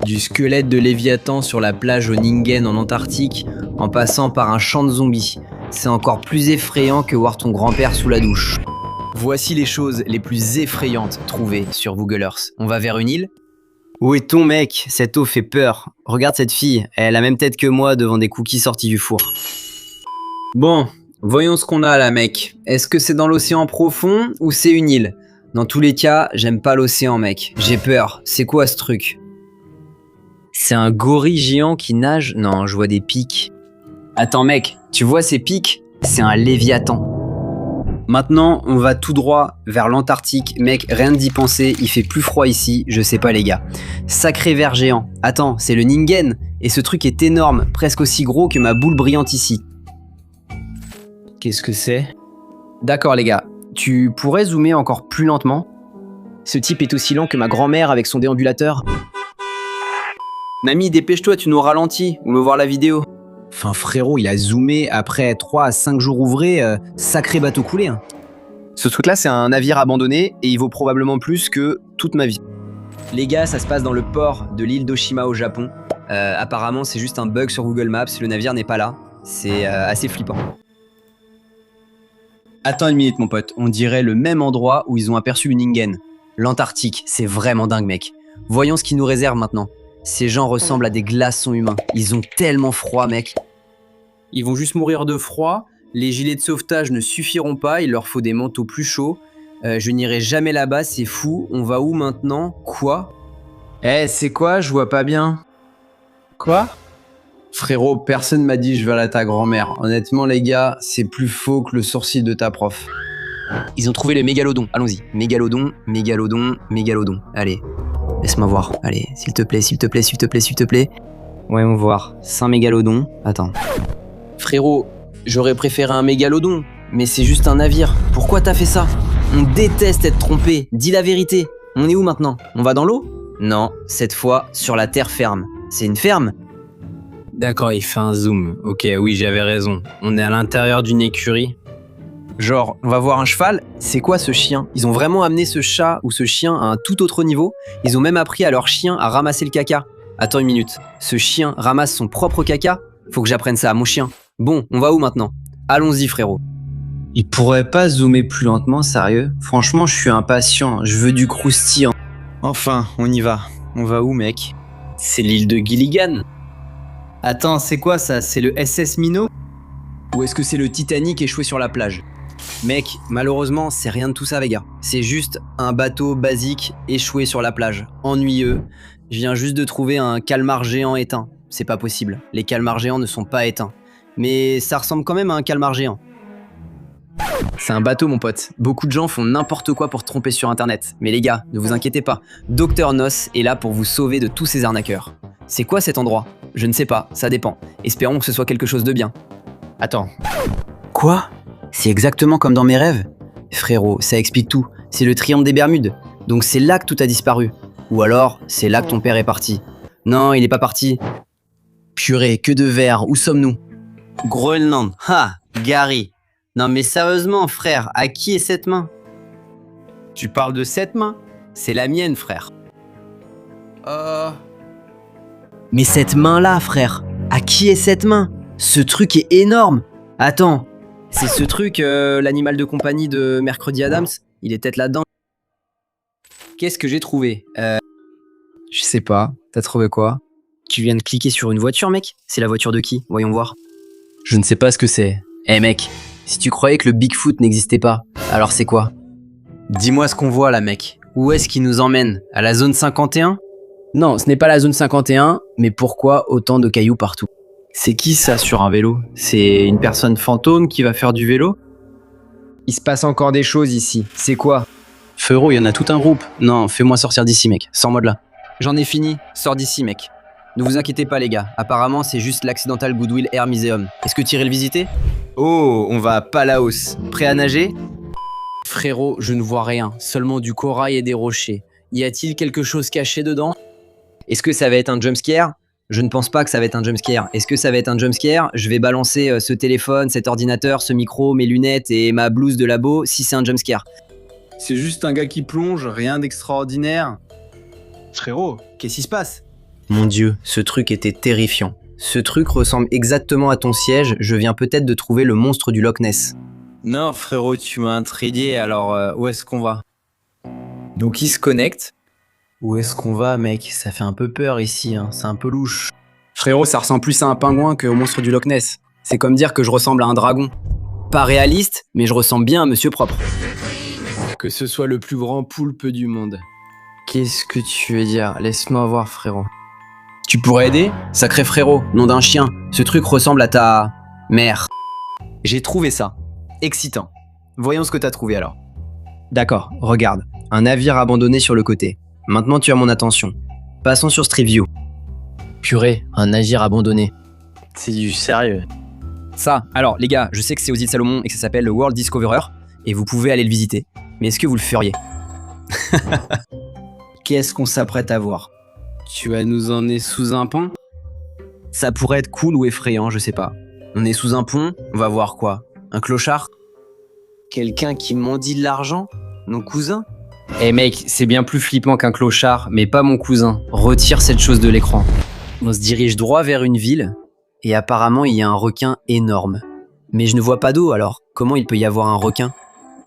Du squelette de Léviathan sur la plage au Ningen en Antarctique, en passant par un champ de zombies. C'est encore plus effrayant que voir ton grand-père sous la douche. Voici les choses les plus effrayantes trouvées sur Google Earth. On va vers une île. Où est ton mec? Cette eau fait peur. Regarde cette fille, elle a la même tête que moi devant des cookies sortis du four. Bon, voyons ce qu'on a là, mec. Est-ce que c'est dans l'océan profond ou c'est une île? Dans tous les cas, j'aime pas l'océan, mec. J'ai peur. C'est quoi ce truc? C'est un gorille géant qui nage? Non, je vois des pics. Attends, mec, tu vois ces pics? C'est un Léviathan. Maintenant, on va tout droit vers l'Antarctique. Mec, rien d'y penser, il fait plus froid ici, je sais pas les gars. Sacré ver géant. Attends, c'est le Ningen. Et ce truc est énorme, presque aussi gros que ma boule brillante ici. Qu'est-ce que c'est? D'accord les gars, tu pourrais zoomer encore plus lentement? Ce type est aussi lent que ma grand-mère avec son déambulateur. Nami, dépêche-toi, tu nous ralentis, ou me voir la vidéo. Enfin frérot, il a zoomé après 3 à 5 jours ouvrés, sacré bateau coulé. Hein. Ce truc là c'est un navire abandonné et il vaut probablement plus que toute ma vie. Les gars, ça se passe dans le port de l'île d'Oshima au Japon. Apparemment c'est juste un bug sur Google Maps, le navire n'est pas là. C'est assez flippant. Attends une minute mon pote, on dirait le même endroit où ils ont aperçu le Ningen. L'Antarctique, c'est vraiment dingue mec. Voyons ce qu'ils nous réservent maintenant. Ces gens ressemblent à des glaçons humains. Ils ont tellement froid, mec. Ils vont juste mourir de froid. Les gilets de sauvetage ne suffiront pas. Il leur faut des manteaux plus chauds. Je n'irai jamais là-bas, c'est fou. On va où maintenant? Quoi? C'est quoi? Je vois pas bien. Quoi? Frérot, personne m'a dit je vais aller à ta grand-mère. Honnêtement, les gars, c'est plus faux que le sourcil de ta prof. Ils ont trouvé le mégalodon. Allons-y. Mégalodon, mégalodon, mégalodon. Allez. Laisse-moi voir. Allez, s'il te plaît, s'il te plaît, s'il te plaît, s'il te plaît. Voyons voir. 5 mégalodons. Attends. Frérot, j'aurais préféré un mégalodon, mais c'est juste un navire. Pourquoi t'as fait ça? On déteste être trompé. Dis la vérité. On est où maintenant? On va dans l'eau? Non, cette fois, sur la terre ferme. C'est une ferme? D'accord, il fait un zoom. Ok, oui, j'avais raison. On est à l'intérieur d'une écurie. Genre, on va voir un cheval, c'est quoi ce chien? Ils ont vraiment amené ce chat ou ce chien à un tout autre niveau. Ils ont même appris à leur chien à ramasser le caca. Attends une minute, ce chien ramasse son propre caca? Faut que j'apprenne ça à mon chien. Bon, on va où maintenant? Allons-y frérot. Il pourrait pas zoomer plus lentement, sérieux? Franchement, je suis impatient, je veux du croustillant. Enfin, on y va. On va où mec? C'est l'île de Gilligan. Attends, c'est quoi ça? C'est le SS Minnow? Ou est-ce que c'est le Titanic échoué sur la plage? Mec, malheureusement, c'est rien de tout ça, les gars. C'est juste un bateau basique échoué sur la plage. Ennuyeux. Je viens juste de trouver un calmar géant éteint. C'est pas possible. Les calmars géants ne sont pas éteints. Mais ça ressemble quand même à un calmar géant. C'est un bateau, mon pote. Beaucoup de gens font n'importe quoi pour se tromper sur Internet. Mais les gars, ne vous inquiétez pas. Dr Nos est là pour vous sauver de tous ces arnaqueurs. C'est quoi cet endroit? Je ne sais pas, ça dépend. Espérons que ce soit quelque chose de bien. Attends. Quoi? C'est exactement comme dans mes rêves. Frérot, ça explique tout. C'est le triangle des Bermudes. Donc c'est là que tout a disparu. Ou alors, c'est là que ton père est parti. Non, il est pas parti. Purée, que de verre, où sommes-nous? Groenland. Ha, Gary. Non mais sérieusement, frère, à qui est cette main? Tu parles de cette main? C'est la mienne, frère. Mais cette main-là, frère, à qui est cette main? Ce truc est énorme. Attends, c'est ce truc, l'animal de compagnie de Mercredi Adams? Il est peut-être là-dedans. Qu'est-ce que j'ai trouvé? Je sais pas. T'as trouvé quoi? Tu viens de cliquer sur une voiture, mec? C'est la voiture de qui? Voyons voir. Je ne sais pas ce que c'est. Mec, si tu croyais que le Bigfoot n'existait pas, alors c'est quoi? Dis-moi ce qu'on voit là, mec. Où est-ce qu'il nous emmène? À la zone 51? Non, ce n'est pas la zone 51, mais pourquoi autant de cailloux partout? C'est qui ça sur un vélo? C'est une personne fantôme qui va faire du vélo? Il se passe encore des choses ici. C'est quoi? Feuro, il y en a tout un groupe. Non, fais-moi sortir d'ici, mec. Sors-moi de là. J'en ai fini. Sors d'ici, mec. Ne vous inquiétez pas, les gars. Apparemment, c'est juste l'Accidental Goodwill Air Museum. Est-ce que tu irais le visiter? Oh, on va à Palaos. Prêt à nager? Frérot, je ne vois rien. Seulement du corail et des rochers. Y a-t-il quelque chose caché dedans? Est-ce que ça va être un jumpscare? Je ne pense pas que ça va être un jumpscare. Est-ce que ça va être un jumpscare? Je vais balancer ce téléphone, cet ordinateur, ce micro, mes lunettes et ma blouse de labo si c'est un jumpscare. C'est juste un gars qui plonge, rien d'extraordinaire. Frérot, qu'est-ce qui se passe? Mon Dieu, ce truc était terrifiant. Ce truc ressemble exactement à ton siège, je viens peut-être de trouver le monstre du Loch Ness. Non, frérot, tu m'as intrigué, alors où est-ce qu'on va? Donc il se connecte. Où est-ce qu'on va, mec? Ça fait un peu peur ici, hein. C'est un peu louche. Frérot, ça ressemble plus à un pingouin qu'au monstre du Loch Ness. C'est comme dire que je ressemble à un dragon. Pas réaliste, mais je ressemble bien à Monsieur Propre. Que ce soit le plus grand poulpe du monde. Qu'est-ce que tu veux dire? Laisse-moi voir, frérot. Tu pourrais aider? Sacré frérot, nom d'un chien. Ce truc ressemble à ta... mère. J'ai trouvé ça. Excitant. Voyons ce que t'as trouvé alors. D'accord, regarde. Un navire abandonné sur le côté. Maintenant tu as mon attention. Passons sur Street View. Purée, un navire abandonné. C'est du sérieux. Ça, alors les gars, je sais que c'est aux îles Salomon et que ça s'appelle le World Discoverer, et vous pouvez aller le visiter. Mais est-ce que vous le feriez? Qu'est-ce qu'on s'apprête à voir? Tu vas nous emmener sous un pont? Ça pourrait être cool ou effrayant, je sais pas. On est sous un pont, on va voir quoi? Un clochard? Quelqu'un qui mendie de l'argent? Nos cousins? Eh mec, c'est bien plus flippant qu'un clochard, mais pas mon cousin. Retire cette chose de l'écran. On se dirige droit vers une ville, et apparemment il y a un requin énorme. Mais je ne vois pas d'eau alors, comment il peut y avoir un requin?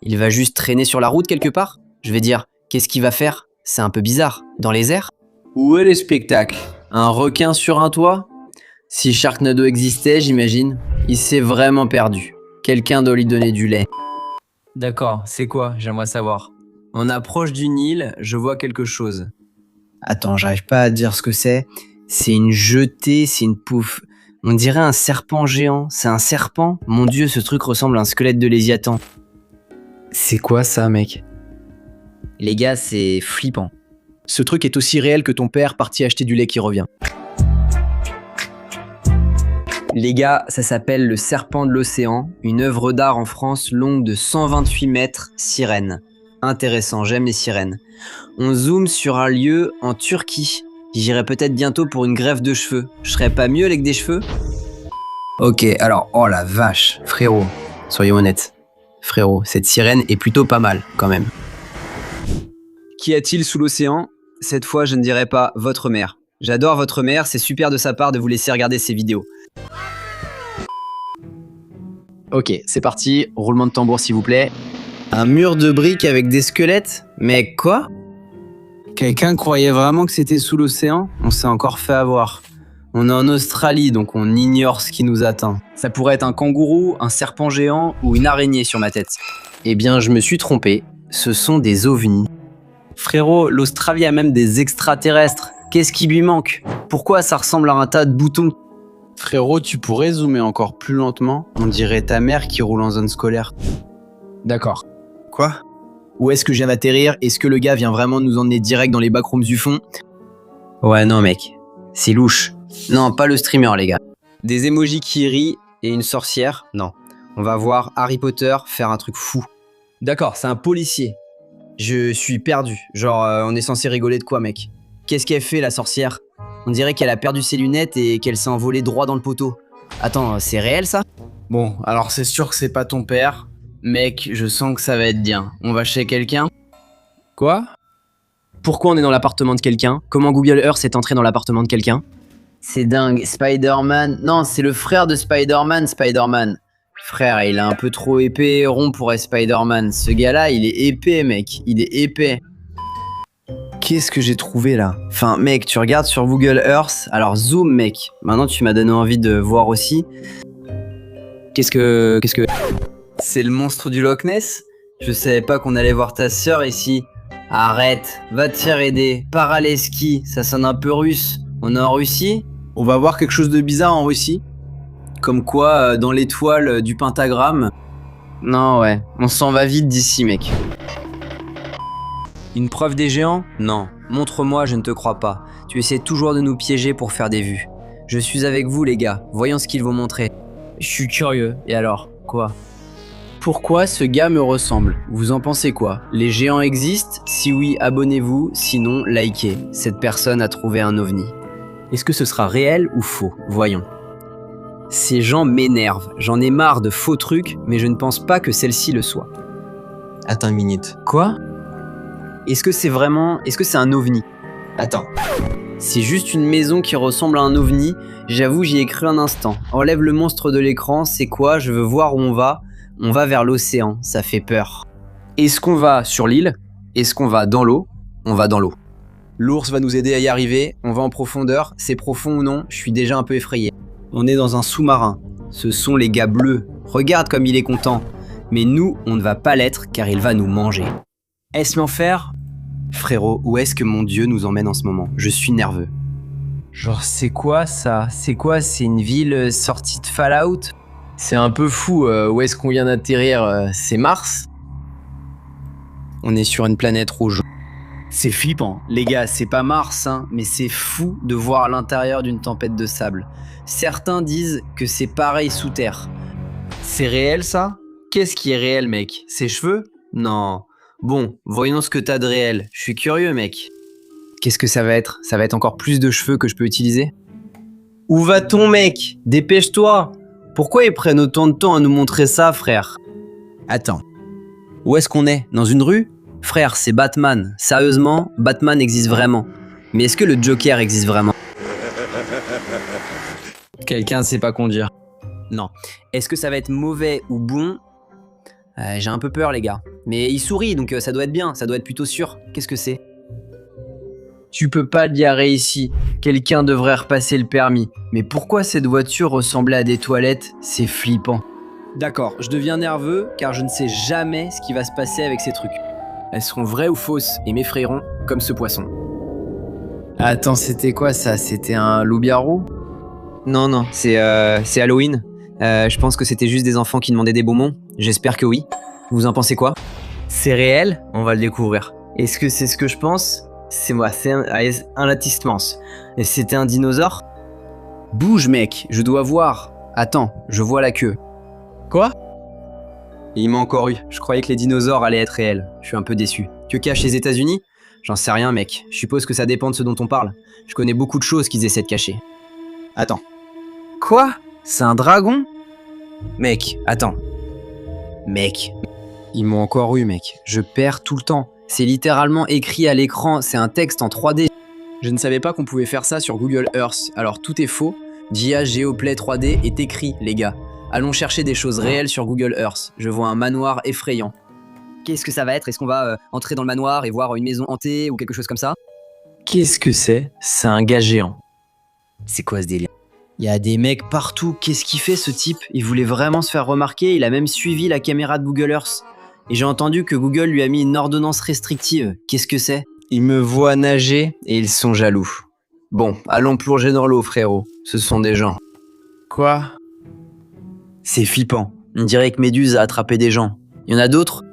Il va juste traîner sur la route quelque part? Je vais dire, qu'est-ce qu'il va faire? C'est un peu bizarre. Dans les airs? Où est le spectacle? Un requin sur un toit? Si Sharknado existait, j'imagine, il s'est vraiment perdu. Quelqu'un doit lui donner du lait. D'accord, c'est quoi? J'aimerais savoir. On approche du Nil, je vois quelque chose. Attends, j'arrive pas à dire ce que c'est. C'est une jetée, c'est une pouffe. On dirait un serpent géant. C'est un serpent? Mon Dieu, ce truc ressemble à un squelette de Léviathan. C'est quoi ça, mec? Les gars, c'est flippant. Ce truc est aussi réel que ton père parti acheter du lait qui revient. Les gars, ça s'appelle Le Serpent de l'Océan, une œuvre d'art en France longue de 128 mètres, sirène. Intéressant, j'aime les sirènes. On zoome sur un lieu en Turquie. J'irai peut-être bientôt pour une greffe de cheveux. Je serais pas mieux avec des cheveux? Ok, alors, oh la vache, frérot, soyons honnêtes. Frérot, cette sirène est plutôt pas mal, quand même. Qu'y a-t-il sous l'océan? Cette fois, je ne dirai pas votre mère. J'adore votre mère, c'est super de sa part de vous laisser regarder ses vidéos. Ok, c'est parti, roulement de tambour s'il vous plaît. Un mur de briques avec des squelettes? Mais quoi? Quelqu'un croyait vraiment que c'était sous l'océan? On s'est encore fait avoir. On est en Australie, donc on ignore ce qui nous atteint. Ça pourrait être un kangourou, un serpent géant ou une araignée sur ma tête. Eh bien, je me suis trompé. Ce sont des ovnis. Frérot, l'Australie a même des extraterrestres. Qu'est-ce qui lui manque? Pourquoi ça ressemble à un tas de boutons? Frérot, tu pourrais zoomer encore plus lentement? On dirait ta mère qui roule en zone scolaire. D'accord. Quoi? Où est-ce que je viens d'atterrir? Est-ce que le gars vient vraiment nous emmener direct dans les backrooms du fond? Ouais, non mec, c'est louche. Non, pas le streamer les gars. Des emojis qui rient et une sorcière? Non. On va voir Harry Potter faire un truc fou. D'accord, c'est un policier. Je suis perdu. Genre, on est censé rigoler de quoi, mec? Qu'est-ce qu'elle fait, la sorcière? On dirait qu'elle a perdu ses lunettes et qu'elle s'est envolée droit dans le poteau. Attends, c'est réel, ça? Bon, alors c'est sûr que c'est pas ton père. Mec, je sens que ça va être bien. On va chez quelqu'un? Quoi? Pourquoi on est dans l'appartement de quelqu'un? Comment Google Earth est entré dans l'appartement de quelqu'un? C'est dingue, Spider-Man. Non, c'est le frère de Spider-Man, Spider-Man. Frère, il est un peu trop épais et rond pour être Spider-Man. Ce gars-là, il est épais, mec. Il est épais. Qu'est-ce que j'ai trouvé là? Enfin, mec, tu regardes sur Google Earth. Alors, zoom, mec. Maintenant, tu m'as donné envie de voir aussi. Qu'est-ce que... C'est le monstre du Loch Ness? Je savais pas qu'on allait voir ta sœur ici. Arrête, va te faire aider. Pars à l'eski, ça sonne un peu russe. On est en Russie? On va voir quelque chose de bizarre en Russie. Comme quoi, dans l'étoile du pentagramme. Non, ouais, on s'en va vite d'ici, mec. Une preuve des géants? Non. Montre-moi, je ne te crois pas. Tu essaies toujours de nous piéger pour faire des vues. Je suis avec vous, les gars. Voyons ce qu'ils vont montrer. Je suis curieux. Et alors? Quoi? Pourquoi ce gars me ressemble? Vous en pensez quoi? Les géants existent? Si oui, abonnez-vous. Sinon, likez. Cette personne a trouvé un ovni. Est-ce que ce sera réel ou faux? Voyons. Ces gens m'énervent. J'en ai marre de faux trucs, mais je ne pense pas que celle-ci le soit. Attends une minute. Quoi? Est-ce que c'est vraiment... Est-ce que c'est un ovni? Attends. C'est juste une maison qui ressemble à un ovni. J'avoue, j'y ai cru un instant. Enlève le monstre de l'écran, c'est quoi? Je veux voir où on va. On va vers l'océan, ça fait peur. Est-ce qu'on va sur l'île? Est-ce qu'on va dans l'eau? On va dans l'eau. L'ours va nous aider à y arriver, on va en profondeur, c'est profond ou non, je suis déjà un peu effrayé. On est dans un sous-marin, ce sont les gars bleus, regarde comme il est content. Mais nous, on ne va pas l'être car il va nous manger. Est-ce l'enfer? Frérot, où est-ce que mon Dieu nous emmène en ce moment? Je suis nerveux. Genre, c'est quoi ça? C'est quoi? C'est une ville sortie de Fallout? C'est un peu fou, où est-ce qu'on vient d'atterrir? C'est Mars? On est sur une planète rouge. C'est flippant. Les gars, c'est pas Mars, hein, mais c'est fou de voir l'intérieur d'une tempête de sable. Certains disent que c'est pareil sous terre. C'est réel ça? Qu'est-ce qui est réel, mec? Ses cheveux? Non. Bon, voyons ce que t'as de réel. Je suis curieux, mec. Qu'est-ce que ça va être? Ça va être encore plus de cheveux que je peux utiliser? Où va-t-on, mec? Dépêche-toi. Pourquoi ils prennent autant de temps à nous montrer ça, frère? Attends. Où est-ce qu'on est? Dans une rue? Frère, c'est Batman. Sérieusement, Batman existe vraiment. Mais est-ce que le Joker existe vraiment? Quelqu'un sait pas conduire. Non. Est-ce que ça va être mauvais ou bon? J'ai un peu peur, les gars. Mais il sourit, donc ça doit être bien, ça doit être plutôt sûr. Qu'est-ce que c'est? Tu peux pas le garer ici. Quelqu'un devrait repasser le permis. Mais pourquoi cette voiture ressemblait à des toilettes? C'est flippant. D'accord, je deviens nerveux car je ne sais jamais ce qui va se passer avec ces trucs. Elles seront vraies ou fausses et m'effrayeront comme ce poisson. Attends, c'était quoi ça? C'était un loup-garou? Non, c'est Halloween. Je pense que c'était juste des enfants qui demandaient des bonbons. J'espère que oui. Vous en pensez quoi? C'est réel? On va le découvrir. Est-ce que c'est ce que je pense? C'est moi, c'est un latissement. Et c'était un dinosaure? Bouge, mec, je dois voir. Attends, je vois la queue. Quoi? Il m'a encore eu. Je croyais que les dinosaures allaient être réels. Je suis un peu déçu. Que cachent les États-Unis? J'en sais rien, mec. Je suppose que ça dépend de ce dont on parle. Je connais beaucoup de choses qu'ils essaient de cacher. Attends. Quoi? C'est un dragon? Mec, attends. Mec. Ils m'ont encore eu, mec. Je perds tout le temps. C'est littéralement écrit à l'écran. C'est un texte en 3D. Je ne savais pas qu'on pouvait faire ça sur Google Earth. Alors tout est faux. Jia Geoplay 3D est écrit, les gars. Allons chercher des choses réelles sur Google Earth. Je vois un manoir effrayant. Qu'est-ce que ça va être? Est-ce qu'on va entrer dans le manoir et voir une maison hantée ou quelque chose comme ça? Qu'est-ce que c'est? C'est un gars géant. C'est quoi ce délire? Il y a des mecs partout. Qu'est-ce qu'il fait, ce type? Il voulait vraiment se faire remarquer. Il a même suivi la caméra de Google Earth. Et j'ai entendu que Google lui a mis une ordonnance restrictive. Qu'est-ce que c'est? Ils me voient nager et ils sont jaloux. Bon, allons plonger dans l'eau, frérot. Ce sont des gens. Quoi? C'est flippant. On dirait que Méduse a attrapé des gens. Il y en a d'autres?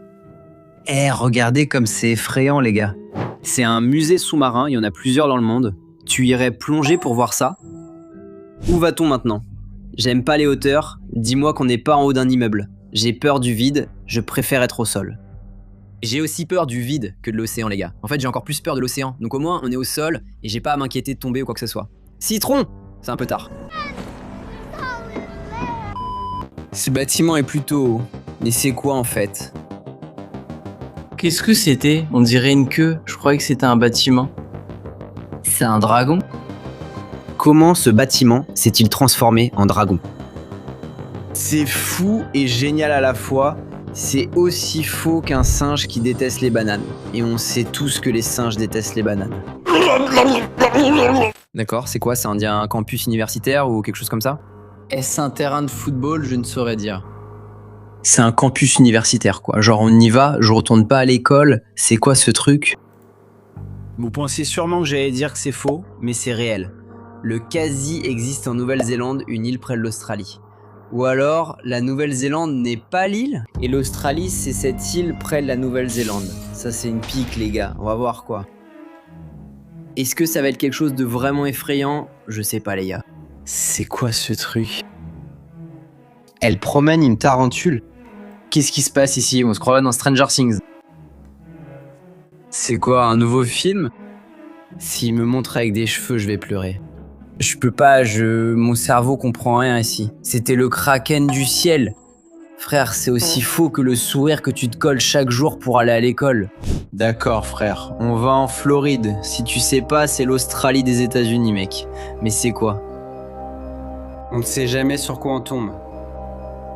Regardez comme c'est effrayant, les gars. C'est un musée sous-marin, il y en a plusieurs dans le monde. Tu irais plonger pour voir ça? Où va-t-on maintenant? J'aime pas les hauteurs, dis-moi qu'on n'est pas en haut d'un immeuble. J'ai peur du vide, je préfère être au sol. J'ai aussi peur du vide que de l'océan, les gars. En fait, j'ai encore plus peur de l'océan. Donc au moins, on est au sol et j'ai pas à m'inquiéter de tomber ou quoi que ce soit. Citron! C'est un peu tard. Ce bâtiment est plutôt haut. Mais c'est quoi en fait? Qu'est-ce que c'était? On dirait une queue. Je croyais que c'était un bâtiment. C'est un dragon? Comment ce bâtiment s'est-il transformé en dragon? C'est fou et génial à la fois. C'est aussi faux qu'un singe qui déteste les bananes. Et on sait tous que les singes détestent les bananes. D'accord, c'est quoi? C'est un campus universitaire ou quelque chose comme ça? Est-ce un terrain de football? Je ne saurais dire. C'est un campus universitaire, quoi. Genre, on y va, je retourne pas à l'école. C'est quoi ce truc? Vous pensez sûrement que j'allais dire que c'est faux, mais c'est réel. Le Quasi existe en Nouvelle-Zélande, une île près de l'Australie. Ou alors, la Nouvelle-Zélande n'est pas l'île, et l'Australie, c'est cette île près de la Nouvelle-Zélande. Ça, c'est une pique, les gars. On va voir quoi. Est-ce que ça va être quelque chose de vraiment effrayant? Je sais pas, les gars. C'est quoi ce truc? Elle promène une tarentule. Qu'est-ce qui se passe ici? On se croirait dans Stranger Things. C'est quoi, un nouveau film? S'il me montre avec des cheveux, je vais pleurer. Je peux pas, mon cerveau comprend rien ici. C'était le kraken du ciel. Frère, c'est aussi faux que le sourire que tu te colles chaque jour pour aller à l'école. D'accord, frère. On va en Floride. Si tu sais pas, c'est l'Australie des États-Unis, mec. Mais c'est quoi? On ne sait jamais sur quoi on tombe.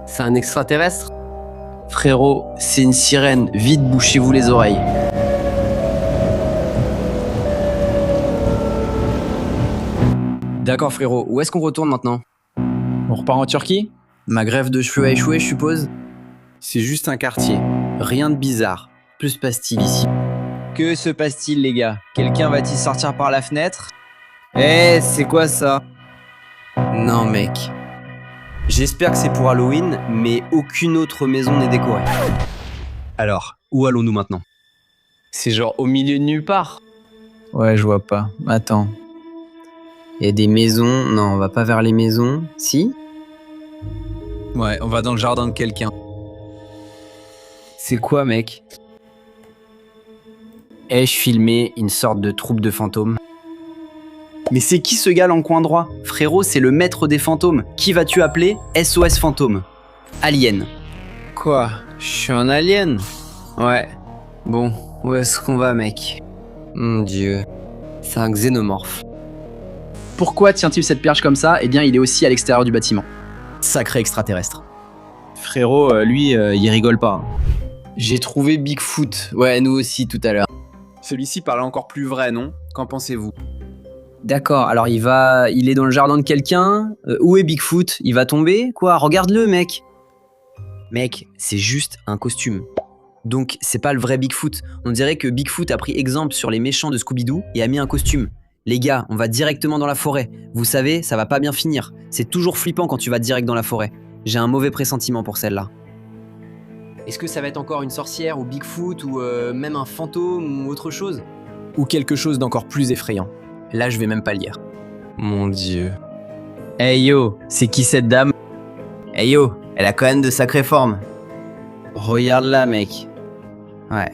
C'est un extraterrestre? Frérot, c'est une sirène. Vite, bouchez-vous les oreilles. D'accord frérot, où est-ce qu'on retourne maintenant? On repart en Turquie? Ma greffe de cheveux a échoué, je suppose? C'est juste un quartier. Rien de bizarre. Que se passe-t-il ici? Que se passe-t-il, les gars? Quelqu'un va-t-il sortir par la fenêtre? C'est quoi ça? Non mec. J'espère que c'est pour Halloween, mais aucune autre maison n'est décorée. Alors, où allons-nous maintenant? C'est genre au milieu de nulle part. Ouais, je vois pas. Attends. Il y a des maisons. Non, on va pas vers les maisons. Si? Ouais, on va dans le jardin de quelqu'un. C'est quoi, mec? Ai-je filmé une sorte de troupe de fantômes? Mais c'est qui ce gars là en coin droit? Frérot, c'est le maître des fantômes. Qui vas-tu appeler? SOS fantôme. Alien. Quoi? Je suis un alien? Ouais. Bon, où est-ce qu'on va, mec? Mon dieu. C'est un xénomorphe. Pourquoi tient-il cette perche comme ça? Eh bien, il est aussi à l'extérieur du bâtiment. Sacré extraterrestre. Frérot, lui, il rigole pas. J'ai trouvé Bigfoot. Ouais, nous aussi tout à l'heure. Celui-ci paraît encore plus vrai, non? Qu'en pensez-vous? D'accord, alors il est dans le jardin de quelqu'un. Où est Bigfoot? Il va tomber? Quoi? Regarde-le, mec. Mec, c'est juste un costume. Donc, c'est pas le vrai Bigfoot. On dirait que Bigfoot a pris exemple sur les méchants de Scooby-Doo et a mis un costume. Les gars, on va directement dans la forêt. Vous savez, ça va pas bien finir. C'est toujours flippant quand tu vas direct dans la forêt. J'ai un mauvais pressentiment pour celle-là. Est-ce que ça va être encore une sorcière ou Bigfoot ou même un fantôme ou autre chose? Ou quelque chose d'encore plus effrayant. Là, je vais même pas le lire. Mon dieu. Hey yo, c'est qui cette dame? Hey yo, elle a quand même de sacrées formes. Regarde là, mec. Ouais.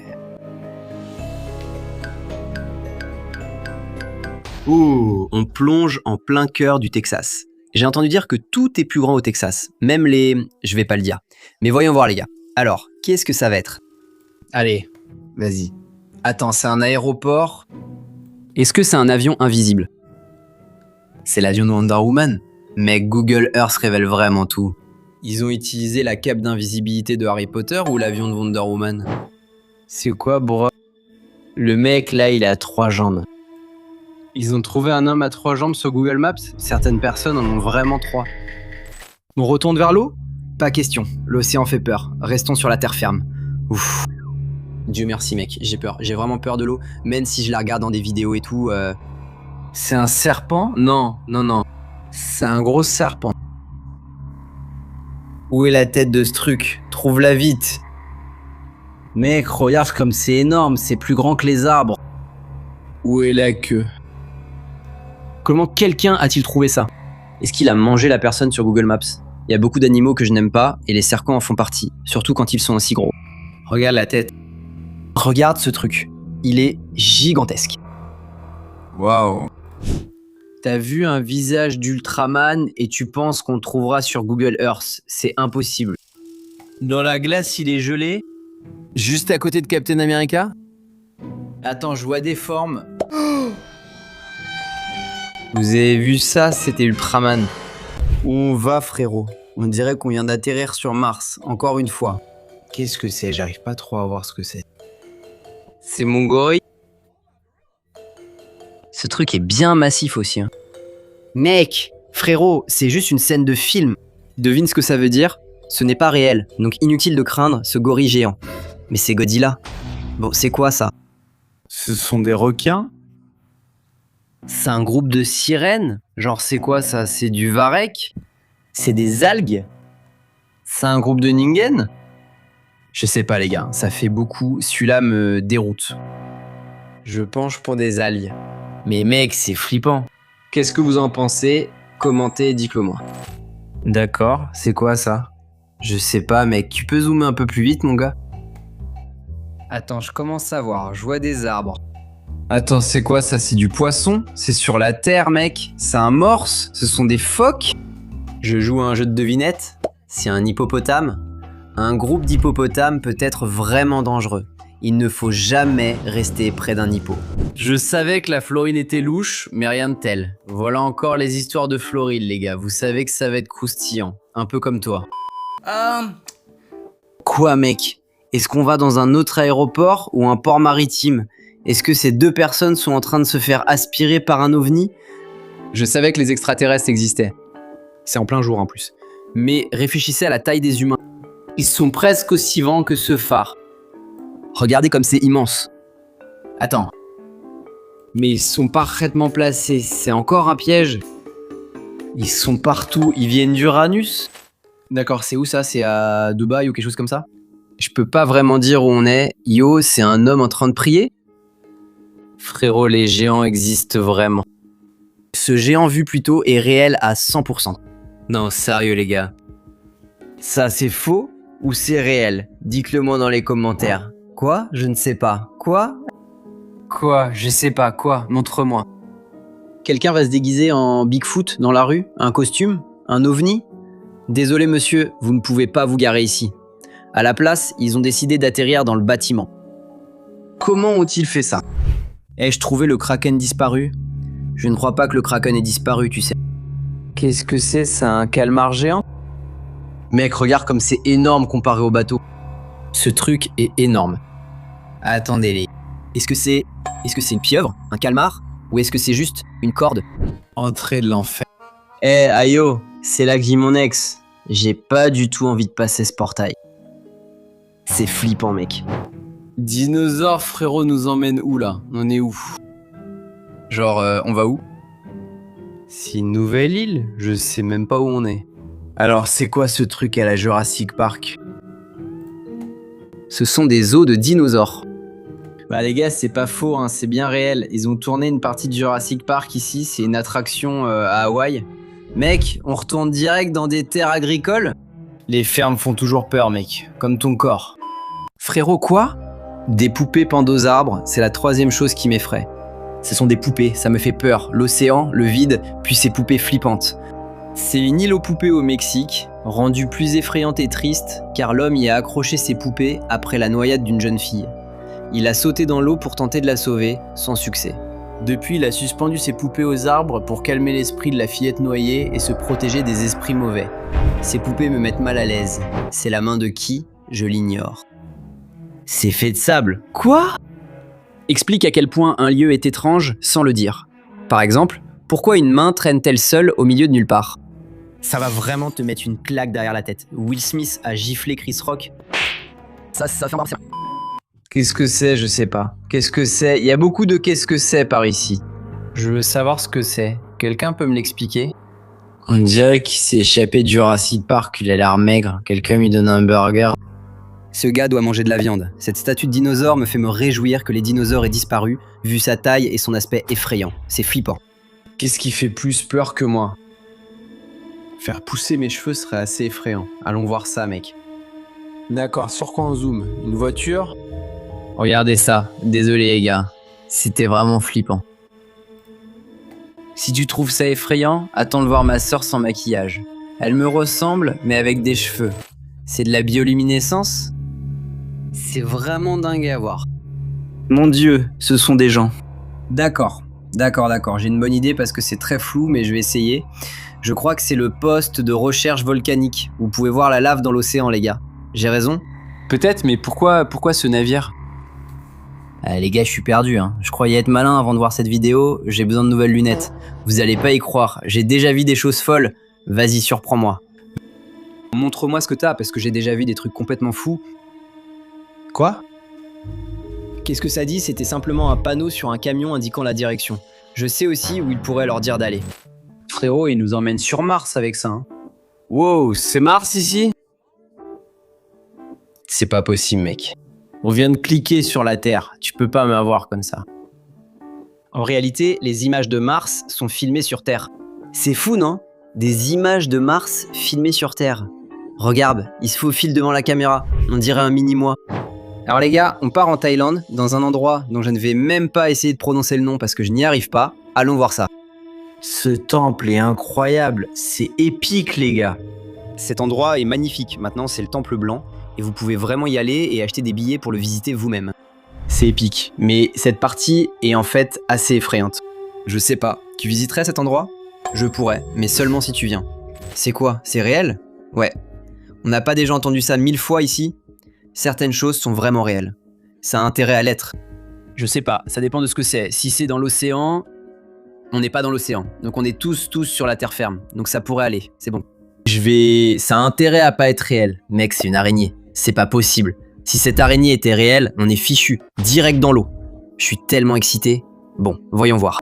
Oh, on plonge en plein cœur du Texas. J'ai entendu dire que tout est plus grand au Texas. Même les... Je vais pas le dire. Mais voyons voir les gars. Alors, qu'est-ce que ça va être? Allez, vas-y. Attends, c'est un aéroport? Est-ce que c'est un avion invisible? C'est l'avion de Wonder Woman? Mec, Google Earth révèle vraiment tout. Ils ont utilisé la cape d'invisibilité de Harry Potter ou l'avion de Wonder Woman? C'est quoi, bro? Le mec, là, il a 3 jambes. Ils ont trouvé un homme à 3 jambes sur Google Maps? Certaines personnes en ont vraiment 3. On retourne vers l'eau? Pas question, l'océan fait peur. Restons sur la terre ferme. Ouf. Dieu merci mec, j'ai peur. J'ai vraiment peur de l'eau, même si je la regarde dans des vidéos et tout. C'est un serpent? Non. C'est un gros serpent. Où est la tête de ce truc? Trouve-la vite. Mec, regarde comme c'est énorme, c'est plus grand que les arbres. Où est la queue? Comment quelqu'un a-t-il trouvé ça? Est-ce qu'il a mangé la personne sur Google Maps? Il y a beaucoup d'animaux que je n'aime pas, et les serpents en font partie, surtout quand ils sont aussi gros. Regarde la tête. Regarde ce truc, il est gigantesque. Waouh. T'as vu un visage d'Ultraman et tu penses qu'on le trouvera sur Google Earth? C'est impossible. Dans la glace, il est gelé. Juste à côté de Captain America? Attends, je vois des formes. Vous avez vu ça? C'était Ultraman. Où on va, frérot? On dirait qu'on vient d'atterrir sur Mars, encore une fois. Qu'est-ce que c'est? J'arrive pas trop à voir ce que c'est. C'est mon gorille. Ce truc est bien massif aussi. Hein. Mec, frérot, c'est juste une scène de film. Devine ce que ça veut dire? Ce n'est pas réel, donc inutile de craindre ce gorille géant. Mais c'est Godzilla. Bon, c'est quoi ça? Ce sont des requins? C'est un groupe de sirènes? Genre c'est quoi ça? C'est du varech? C'est des algues? C'est un groupe de ningen? Je sais pas les gars, ça fait beaucoup. Celui-là me déroute. Je penche pour des algues. Mais mec, c'est flippant. Qu'est-ce que vous en pensez? Commentez et dites-le moi. D'accord, c'est quoi ça? Je sais pas mec, tu peux zoomer un peu plus vite mon gars? Attends, je commence à voir, je vois des arbres. Attends, c'est quoi ça? C'est du poisson? C'est sur la terre mec? C'est un morse? Ce sont des phoques? Je joue à un jeu de devinette? C'est un hippopotame? Un groupe d'hippopotames peut être vraiment dangereux. Il ne faut jamais rester près d'un hippo. Je savais que la Floride était louche, mais rien de tel. Voilà encore les histoires de Floride, les gars. Vous savez que ça va être croustillant. Un peu comme toi. Quoi, mec? Est-ce qu'on va dans un autre aéroport ou un port maritime? Est-ce que ces deux personnes sont en train de se faire aspirer par un ovni? Je savais que les extraterrestres existaient. C'est en plein jour en plus. Mais réfléchissez à la taille des humains. Ils sont presque aussi grands que ce phare. Regardez comme c'est immense. Attends, Mais ils sont parfaitement placés. C'est encore un piège. Ils sont partout. Ils viennent d'Uranus. d'accord, c'est où ça? C'est à Dubaï ou quelque chose comme ça? Je peux pas vraiment dire où on est. Yo, c'est un homme en train de prier? Frérot, les géants existent vraiment. Ce géant vu plus tôt est réel à 100%. Non, sérieux, les gars. Ça, c'est faux ou c'est réel? Dites-le moi dans les commentaires. Quoi? Je ne sais pas. Quoi? Quoi? Je sais pas. Quoi? Montre-moi. Quelqu'un va se déguiser en Bigfoot dans la rue? Un costume? Un ovni? Désolé monsieur, vous ne pouvez pas vous garer ici. À la place, ils ont décidé d'atterrir dans le bâtiment. Comment ont-ils fait ça? Ai-je trouvé le kraken disparu? Je ne crois pas que le kraken ait disparu, tu sais. Qu'est-ce que c'est? C'est un calmar géant? Mec, regarde comme c'est énorme comparé au bateau. Ce truc est énorme. Attendez, les... Est-ce que c'est une pieuvre? Un calmar? Ou est-ce que c'est juste une corde? Entrée de l'enfer. Ayo, c'est là que vit mon ex. J'ai pas du tout envie de passer ce portail. C'est flippant, mec. Dinosaure, frérot, nous emmène où, là? On est où? Genre, on va où? C'est une nouvelle île? Je sais même pas où on est. Alors, c'est quoi ce truc à la Jurassic Park? Ce sont des os de dinosaures. Bah les gars, c'est pas faux, hein, c'est bien réel. Ils ont tourné une partie de Jurassic Park ici, c'est une attraction à Hawaï. Mec, on retourne direct dans des terres agricoles? Les fermes font toujours peur, mec. Comme ton corps. Frérot, quoi? Des poupées pendent aux arbres, c'est la troisième chose qui m'effraie. Ce sont des poupées, ça me fait peur. L'océan, le vide, puis ces poupées flippantes. C'est une île aux poupées au Mexique, rendue plus effrayante et triste, car l'homme y a accroché ses poupées après la noyade d'une jeune fille. Il a sauté dans l'eau pour tenter de la sauver, sans succès. Depuis, il a suspendu ses poupées aux arbres pour calmer l'esprit de la fillette noyée et se protéger des esprits mauvais. Ces poupées me mettent mal à l'aise. C'est la main de qui? Je l'ignore. C'est fait de sable. Quoi? Explique à quel point un lieu est étrange sans le dire. Par exemple, pourquoi une main traîne-t-elle seule au milieu de nulle part? Ça va vraiment te mettre une claque derrière la tête. Will Smith a giflé Chris Rock. Ça fait marcher. Qu'est-ce que c'est? Je sais pas. Qu'est-ce que c'est? Il y a beaucoup de qu'est-ce que c'est par ici. Je veux savoir ce que c'est. Quelqu'un peut me l'expliquer? On dirait qu'il s'est échappé du Jurassic Park, il a l'air maigre. Quelqu'un lui donne un burger. Ce gars doit manger de la viande. Cette statue de dinosaure me fait me réjouir que les dinosaures aient disparu, vu sa taille et son aspect effrayant. C'est flippant. Qu'est-ce qui fait plus peur que moi? Faire pousser mes cheveux serait assez effrayant. Allons voir ça, mec. D'accord, sur quoi on zoome? Une voiture? Regardez ça. Désolé, les gars. C'était vraiment flippant. Si tu trouves ça effrayant, attends de voir ma sœur sans maquillage. Elle me ressemble, mais avec des cheveux. C'est de la bioluminescence? C'est vraiment dingue à voir. Mon Dieu, ce sont des gens. D'accord. J'ai une bonne idée parce que c'est très flou, mais je vais essayer. Je crois que c'est le poste de recherche volcanique. Vous pouvez voir la lave dans l'océan, les gars. J'ai raison? Peut-être, mais pourquoi ce navire? Les gars, je suis perdu, hein. Je croyais être malin avant de voir cette vidéo. J'ai besoin de nouvelles lunettes. Vous allez pas y croire. J'ai déjà vu des choses folles. Vas-y, surprends-moi. Montre-moi ce que t'as, parce que j'ai déjà vu des trucs complètement fous. Quoi? Qu'est-ce que ça dit? C'était simplement un panneau sur un camion indiquant la direction. Je sais aussi où il pourrait leur dire d'aller. Frérot, il nous emmène sur Mars avec ça, hein. Wow, c'est Mars ici? C'est pas possible, mec. On vient de cliquer sur la Terre. Tu peux pas m'avoir comme ça. En réalité, les images de Mars sont filmées sur Terre. C'est fou, non? Des images de Mars filmées sur Terre. Regarde, il se faufile devant la caméra. On dirait un mini-moi. Alors les gars, on part en Thaïlande, dans un endroit dont je ne vais même pas essayer de prononcer le nom parce que je n'y arrive pas. Allons voir ça. Ce temple est incroyable, c'est épique les gars. Cet endroit est magnifique. Maintenant, c'est le Temple Blanc. et vous pouvez vraiment y aller et acheter des billets pour le visiter vous-même. C'est épique, mais cette partie est en fait assez effrayante. Je sais pas, tu visiterais cet endroit? Je pourrais, mais seulement si tu viens. C'est quoi? C'est réel? Ouais. On n'a pas déjà entendu ça 1000 fois ici? Certaines choses sont vraiment réelles. Ça a intérêt à l'être. Je sais pas, ça dépend de ce que c'est. Si c'est dans l'océan, on n'est pas dans l'océan. Donc on est tous sur la terre ferme. Donc ça pourrait aller, c'est bon. Ça a intérêt à pas être réel. Mec, c'est une araignée. C'est pas possible. Si cette araignée était réelle, on est fichu, direct dans l'eau. Je suis tellement excité. Bon, voyons voir.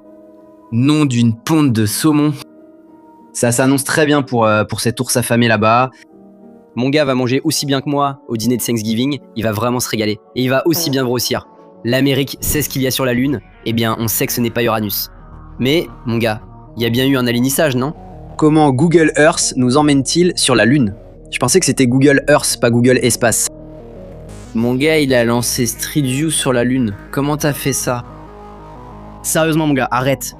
Nom d'une ponte de saumon. Ça s'annonce très bien pour cet ours affamé là-bas. Mon gars va manger aussi bien que moi au dîner de Thanksgiving, il va vraiment se régaler. Et il va aussi bien grossir. L'Amérique sait ce qu'il y a sur la Lune, eh bien on sait que ce n'est pas Uranus. Mais, mon gars, il y a bien eu un alinissage, non? Comment Google Earth nous emmène-t-il sur la Lune? Je pensais que c'était Google Earth, pas Google Espace. Mon gars, il a lancé Street View sur la Lune. Comment t'as fait ça? Sérieusement mon gars, arrête.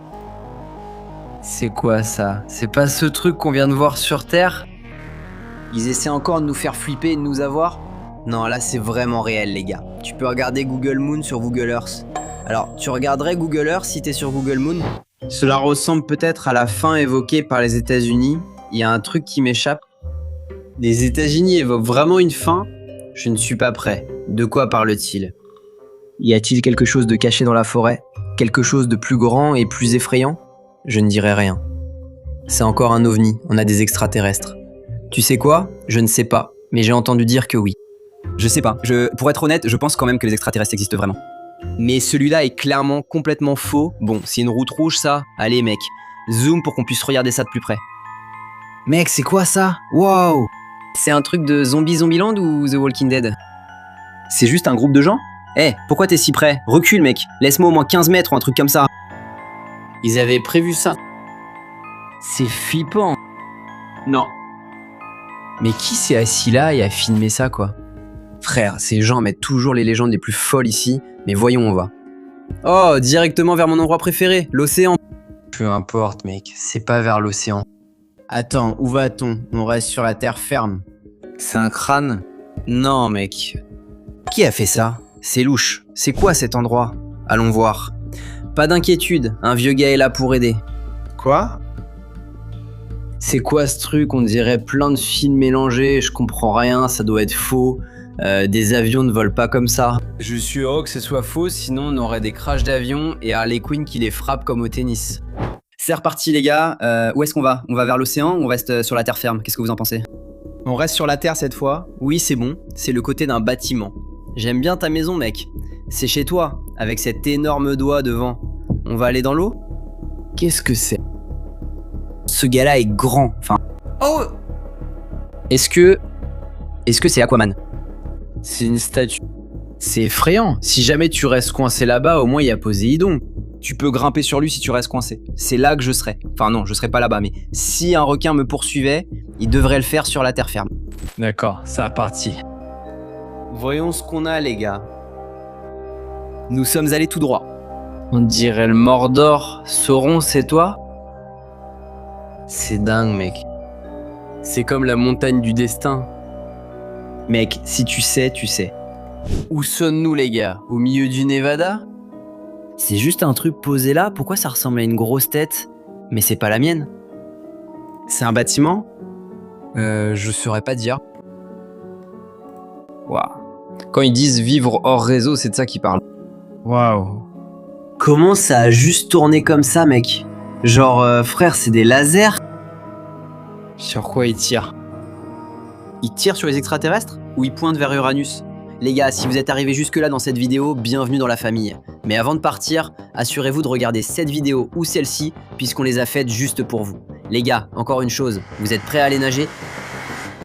C'est quoi ça? C'est pas ce truc qu'on vient de voir sur Terre? Ils essaient encore de nous faire flipper et de nous avoir? Non, là c'est vraiment réel les gars. Tu peux regarder Google Moon sur Google Earth. Alors, tu regarderais Google Earth si t'es sur Google Moon? Cela ressemble peut-être à la fin évoquée par les États-Unis. Il y a un truc qui m'échappe. Les États-Unis évoquent vraiment une fin? Je ne suis pas prêt. De quoi parle-t-il? Y a-t-il quelque chose de caché dans la forêt? Quelque chose de plus grand et plus effrayant? Je ne dirai rien. C'est encore un ovni, on a des extraterrestres. Tu sais quoi? Je ne sais pas, mais j'ai entendu dire que oui. Je sais pas. Pour être honnête, je pense quand même que les extraterrestres existent vraiment. Mais celui-là est clairement complètement faux. Bon, c'est une route rouge ça. Allez mec, zoom pour qu'on puisse regarder ça de plus près. Mec, c'est quoi ça? Wow! C'est un truc de Zombieland ou The Walking Dead? C'est juste un groupe de gens? Eh, pourquoi t'es si près? Recule mec, laisse-moi au moins 15 mètres ou un truc comme ça. Ils avaient prévu ça? C'est flippant. Non. Mais qui s'est assis là et a filmé ça, quoi? Frère, ces gens mettent toujours les légendes les plus folles ici, mais voyons où on va. Oh, directement vers mon endroit préféré, l'océan. Peu importe, mec, c'est pas vers l'océan. Attends, où va-t-on? On reste sur la terre ferme. C'est un crâne? Non mec. Qui a fait ça? C'est louche. C'est quoi cet endroit? Allons voir. Pas d'inquiétude, un vieux gars est là pour aider. Quoi? C'est quoi ce truc? On dirait plein de films mélangés, je comprends rien, ça doit être faux. Des avions ne volent pas comme ça. Je suis heureux que ce soit faux, sinon on aurait des crashs d'avions et Harley Quinn qui les frappe comme au tennis. C'est reparti les gars, où est-ce qu'on va? On va vers l'océan ou on reste sur la terre ferme? Qu'est-ce que vous en pensez? On reste sur la terre cette fois? Oui c'est bon, c'est le côté d'un bâtiment. J'aime bien ta maison mec. C'est chez toi, avec cet énorme doigt devant. On va aller dans l'eau? Qu'est-ce que c'est? Ce gars-là est grand, enfin... Oh! Est-ce que c'est Aquaman? C'est une statue. C'est effrayant. Si jamais tu restes coincé là-bas, au moins il y a Poséidon. Tu peux grimper sur lui si tu restes coincé. C'est là que je serais. Enfin non, je serais pas là-bas, mais si un requin me poursuivait, il devrait le faire sur la terre ferme. D'accord, ça a parti. Voyons ce qu'on a les gars. Nous sommes allés tout droit. On dirait le Mordor. Sauron, c'est toi? C'est dingue, mec. C'est comme la montagne du destin. Mec, si tu sais, tu sais. Où sommes-nous, les gars? Au milieu du Nevada? C'est juste un truc posé là, pourquoi ça ressemble à une grosse tête? Mais c'est pas la mienne. C'est un bâtiment? Je saurais pas dire. Waouh. Quand ils disent vivre hors réseau, c'est de ça qu'ils parlent. Waouh. Comment ça a juste tourné comme ça, mec? Genre, frère, c'est des lasers? Sur quoi il tire? Il tire sur les extraterrestres? Ou il pointe vers Uranus? Les gars, si vous êtes arrivés jusque-là dans cette vidéo, bienvenue dans la famille. Mais avant de partir, assurez-vous de regarder cette vidéo ou celle-ci, puisqu'on les a faites juste pour vous. Les gars, encore une chose, vous êtes prêts à aller nager?